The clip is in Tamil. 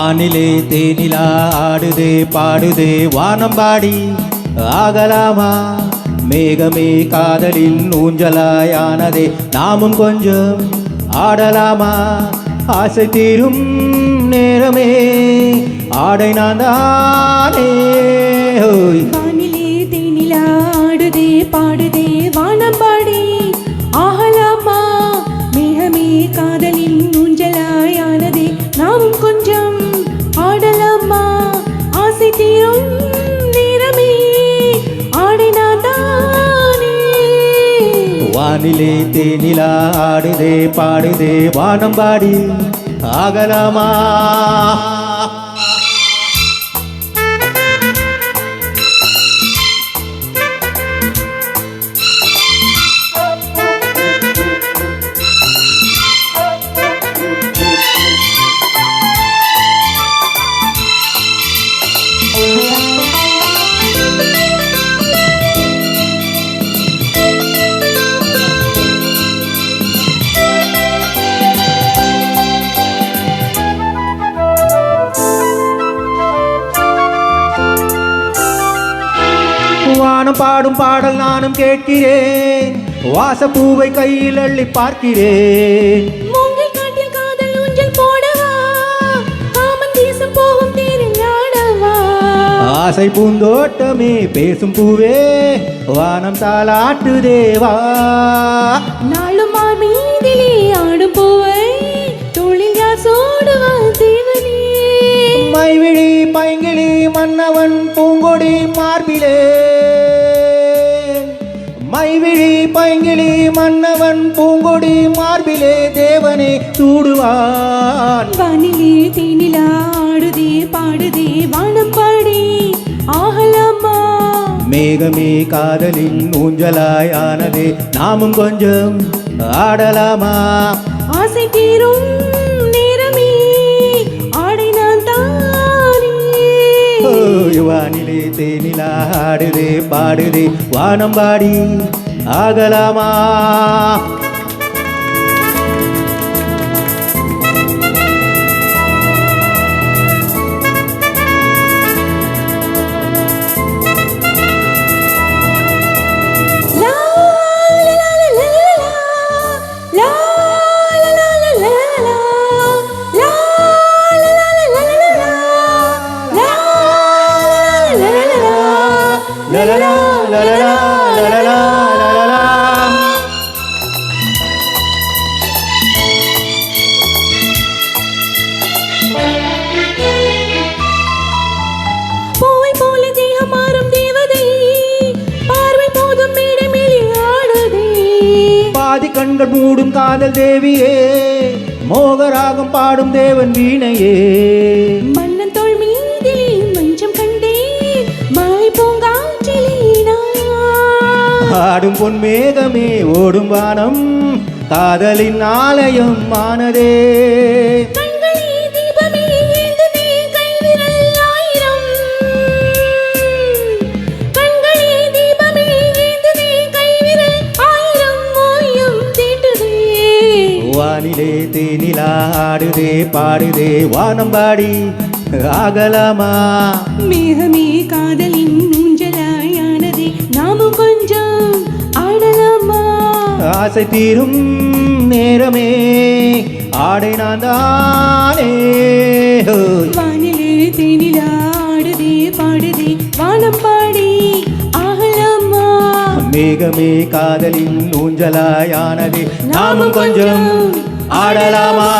வானிலே தேனிலா ஆடுதே பாடுதே வானம்பாடி ஆகலாமா மேகமே காதலின் ஊஞ்சலாயானதே நாமும் கொஞ்சம் ஆடலாமா ஆசை தீரும் நேரமே ஆடை நான் தானே வானிலே தேனிலா ஆடுதே பாடுதே வானம்பாடி ஆகலாமா மேகமே காதலின் ஊஞ்சலாயானதே நாமும் கொஞ்சம் ஆடலாமா ஆசை தீரும் நேரமே ஆடை நான் தானே வானிலே தேனிலா ஆடுதே பாடுதே வானம்பாடி ஆகலாமா வானம் பாடும் பாடல் நானும் கேட்கிறேன் வாசப்பூவை கையில் அள்ளி பார்க்கிறேன் மூங்கில் காட்டில் காதல் ஊஞ்சல் போடவா காமன் தேசம் போகும் தேரில் ஆடவா ஆசை பூந்தோட்டமே பேசும் பூவே வானம் தாளாட்டு தேவா நாளும் மீதிலே ஆடும் பூவை தோளில் யார் சோடுவா தேவனே மைவிழி பைங்கிழி மன்னவன் பூங்கொடி மார்பிலே மைவிழி பைங்கிழி மன்னவன் பூங்கொடி மார்பிலே தேவனே சூடுவான் வானிலே தேனிலா ஆடுதே பாடுதே வானம்பாடி ஆகலாமா மேகமே காதலின் ஊஞ்சலாயானதே நாமும் கொஞ்சம் ஆடலாமா ஆசை தீரும் நேரமே ஆடை நான் தானே வானிலே தேனிலா ஆடுதே பாடுதே வானம்பாடி ஆகலாமா லலலா லலலா லலலா லலலா பூவை போல தேகம் மாறும் தேவதை பார்வை போதும் மேடை மேலே ஆடுதே பாதி கண்கள் மூடும் காதல் தேவியே மோகராகம் பாடும் தேவன் வீணையே மன்னன் தோள் மீதிலே மஞ்சம் கண்டே மாலை பூங்காற்றிலே நான் ஆடும் பொன் மேகமே ஓடும் வானம் காதலின் ஆலயம் ஆனதே கண்களே தீபமே ஏந்துதே கைவிரல் ஆயிரம் கண்களே தீபமே ஏந்துதே கைவிரல் ஆயிரம் ஓயும் தீட்டுதே வானிலே தேனிலா ஆடுதே பாடுதே வானம்பாடி ஆகலாமா மேகமே காதலின் ஊஞ்சலாயானதே நாமும் கொஞ்சம் ஆடலாமா ஆசை தீரும் நேரமே ஆடை நான் தானே வானிலே தேனிலா ஆடுதே பாடுதே வானம்பாடி ஆகலாமா மேகமே காதலின் ஊஞ்சலாயானதே நாமும் கொஞ்சம் ஆடலாமா